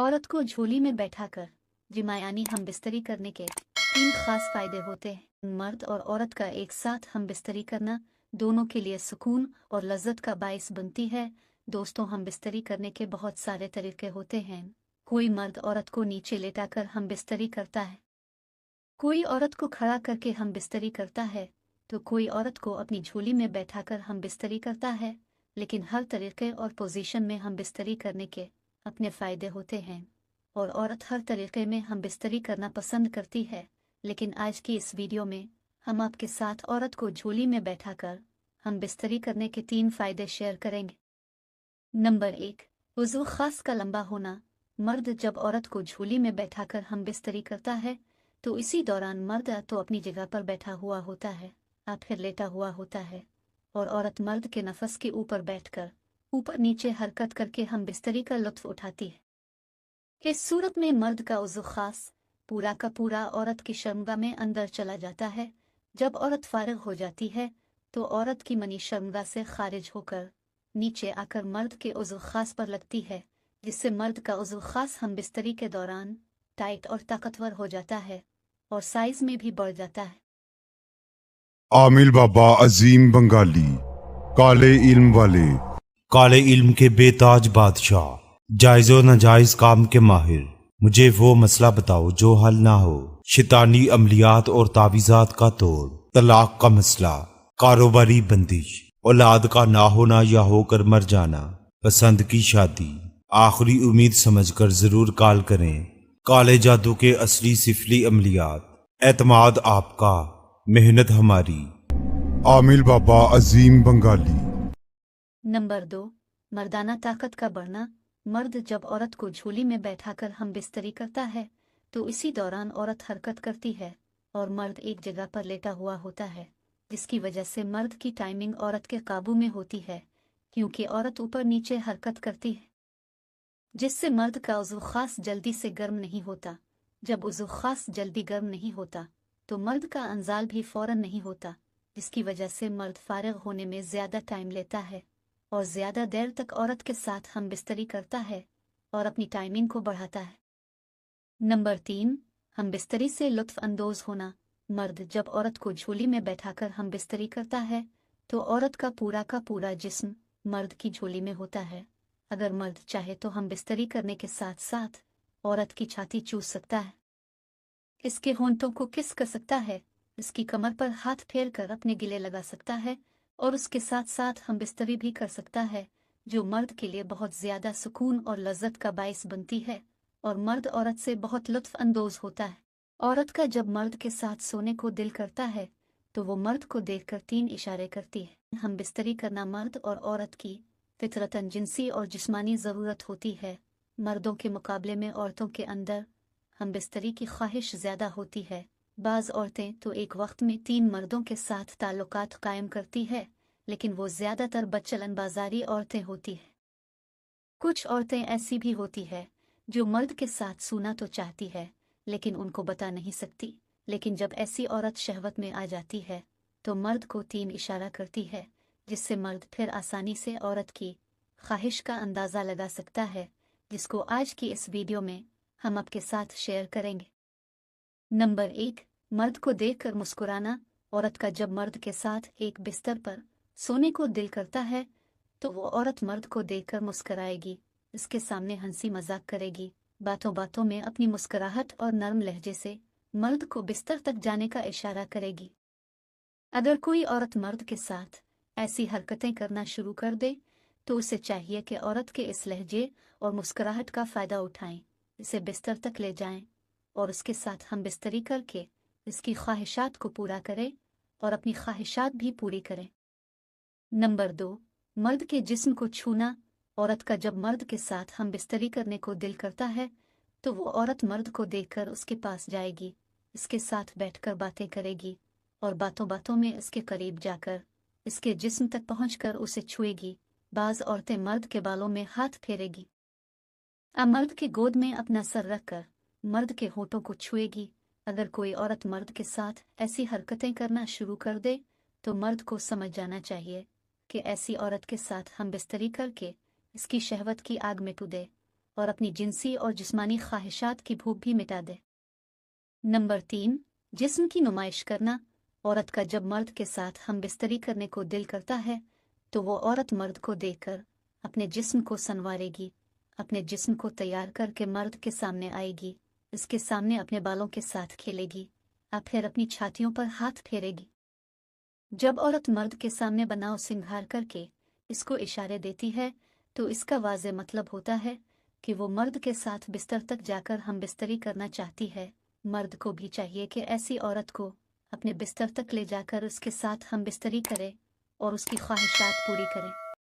औरत को झोली में बैठाकर जिमा यानी हम बिस्तरी करने के 3 खास फायदे होते हैं। मर्द और औरत का एक साथ हम बिस्तरी करना दोनों के लिए सुकून और लज्जत का बाइस बनती है। दोस्तों, हम बिस्तरी करने के बहुत सारे तरीके होते हैं। कोई मर्द औरत को नीचे लेटाकर हम बिस्तरी करता है, कोई औरत को खड़ा करके हम बिस्तरी करता है, तो कोई औरत को अपनी झोली में बैठाकर हम बिस्तरी करता है। लेकिन हर तरीके और पोजीशन में हम बिस्तरी करने के अपने फ़ायदे होते हैं और औरत हर तरीके में हम बिस्तरी करना पसंद करती है। लेकिन आज की इस वीडियो में हम आपके साथ औरत को झोली में बैठाकर हम बिस्तरी करने के 3 फ़ायदे शेयर करेंगे। नंबर 1, वज़ू ख़ास का लंबा होना। मर्द जब औरत को झोली में बैठाकर हम बिस्तरी करता है तो इसी दौरान मर्द तो अपनी जगह पर बैठा हुआ होता है, फिर लेटा हुआ होता है और औरत मर्द के नफस के ऊपर बैठकर ऊपर नीचे हरकत करके हम बिस्तरी का लुत्फ उठाती है। इस सूरत में मर्द का उज़ू ख़ास पूरा का पूरा औरत की शर्मगाह में अंदर चला जाता है। जब औरत फारिग हो जाती है तो औरत की मनी शर्मगाह से खारिज होकर नीचे आकर मर्द के उज़ू ख़ास पर लगती है, जिससे मर्द का उज़ू ख़ास हम बिस्तरी के दौरान टाइट और ताकतवर हो जाता है और साइज में भी बढ़ जाता है। आमिल बाबा अजीम बंगाली, काले इल्म वाले, काले इल्म के बेताज बादशाह, जायज़ व नाजायज काम के माहिर, मुझे वो मसला बताओ जो हल ना हो। शैतानी अमलियात और तावीज़ात का तोड़, तलाक का मसला, कारोबारी बंदिश, औलाद का ना होना या होकर मर जाना, पसंद की शादी, आखिरी उम्मीद समझकर जरूर कॉल करें। काले जादू के असली सिफली अमलियात, एतमाद आपका, मेहनत हमारी। आमिल बाबा अजीम बंगाली। नंबर 2, मर्दाना ताकत का बढ़ना। मर्द जब औरत को झोली में बैठाकर हम बिस्तरी करता है तो इसी दौरान औरत हरकत करती है और मर्द एक जगह पर लेटा हुआ होता है, जिसकी वजह से मर्द की टाइमिंग औरत के काबू में होती है, क्योंकि औरत ऊपर नीचे हरकत करती है, जिससे मर्द का उज़ू ख़ास जल्दी से गर्म नहीं होता। जब उज़ू ख़ास जल्दी गर्म नहीं होता तो मर्द का अंजाल भी फ़ौरन नहीं होता, जिसकी वजह से मर्द फारिग होने में ज़्यादा टाइम लेता है और ज़्यादा देर तक औरत के साथ हम बिस्तरी करता है और अपनी टाइमिंग को बढ़ाता है। नंबर 3, हम बिस्तरी से लुत्फ़ अंदोज़ होना। मर्द जब औरत को झोली में बैठाकर हम बिस्तरी करता है तो औरत का पूरा जिस्म मर्द की झोली में होता है। अगर मर्द चाहे तो हम बिस्तरी करने के साथ साथ औरत की छाती चूस सकता है, इसके होंठों को किस कर सकता है, इसकी कमर पर हाथ फेर कर अपने गिले लगा सकता है और उसके साथ साथ हम बिस्तरी भी कर सकता है, जो मर्द के लिए बहुत ज़्यादा सुकून और लज्जत का बाइस बनती है और मर्द औरत से बहुत लुत्फ़ अंदोज़ होता है। औरत का जब मर्द के साथ सोने को दिल करता है तो वो मर्द को देखकर 3 इशारे करती है। हम बिस्तरी करना मर्द और औरत की फितरतन जिनसी और जिस्मानी ज़रूरत होती है। मर्दों के मुकाबले में औरतों के अंदर हम बिस्तरी की ख्वाहिश ज़्यादा होती है। बाज़ औरतें तो एक वक्त में 3 मर्दों के साथ ताल्लुकात कायम करती है, लेकिन वो ज़्यादातर बदचलन बाजारी औरतें होती हैं। कुछ औरतें ऐसी भी होती है जो मर्द के साथ सोना तो चाहती है लेकिन उनको बता नहीं सकती, लेकिन जब ऐसी औरत शहवत में आ जाती है तो मर्द को 3 इशारा करती है, जिससे मर्द फिर आसानी से औरत की ख्वाहिश का अंदाज़ा लगा सकता है, जिसको आज की इस वीडियो में हम आपके साथ शेयर करेंगे। नंबर 1, मर्द को देखकर मुस्कुराना। औरत का जब मर्द के साथ एक बिस्तर पर सोने को दिल करता है तो वो औरत मर्द को देखकर मुस्कुराएगी, इसके सामने हंसी मजाक करेगी, बातों बातों में अपनी मुस्कुराहट और नरम लहजे से मर्द को बिस्तर तक जाने का इशारा करेगी। अगर कोई औरत मर्द के साथ ऐसी हरकतें करना शुरू कर दे तो उसे चाहिए कि औरत के इस लहजे और मुस्कुराहट का फ़ायदा उठाएं, इसे बिस्तर तक ले जाएं और उसके साथ हम बिस्तरी करके इसकी ख्वाहिशात को पूरा करें और अपनी ख्वाहिशात भी पूरी करें। नंबर 2, मर्द के जिस्म को छूना। औरत का जब मर्द के साथ हम बिस्तरी करने को दिल करता है तो वो औरत मर्द को देखकर उसके पास जाएगी, इसके साथ बैठकर बातें करेगी और बातों बातों में इसके करीब जाकर इसके जिस्म तक पहुंचकर उसे छुएगी। बाज़ औरतें मर्द के बालों में हाथ फेरेगी, मर्द के गोद में अपना सर रखकर मर्द के होठों को छुएगी। अगर कोई औरत मर्द के साथ ऐसी हरकतें करना शुरू कर दे तो मर्द को समझ जाना चाहिए कि ऐसी औरत के साथ हम बिस्तरी करके इसकी शहवत की आग में कूदे اور اپنی جنسی اور جسمانی خواہشات کی بھوک بھی مٹا دے۔ نمبر 3، جسم کی نمائش کرنا۔ عورت کا جب مرد کے ساتھ ہم بستری کرنے کو دل کرتا ہے تو وہ عورت مرد کو دیکھ کر اپنے جسم کو سنوارے گی، اپنے جسم کو تیار کر کے مرد کے سامنے آئے گی، اس کے سامنے اپنے بالوں کے ساتھ کھیلے گی اور پھر اپنی چھاتیوں پر ہاتھ پھیرے گی۔ جب عورت مرد کے سامنے بناؤ سنگھار کر کے اس کو اشارے دیتی ہے تو اس کا واضح مطلب ہوتا ہے کہ وہ مرد کے ساتھ بستر تک جا کر ہم بستری کرنا چاہتی ہے۔ مرد کو بھی چاہیے کہ ایسی عورت کو اپنے بستر تک لے جا کر اس کے ساتھ ہم بستری کرے اور اس کی خواہشات پوری کرے۔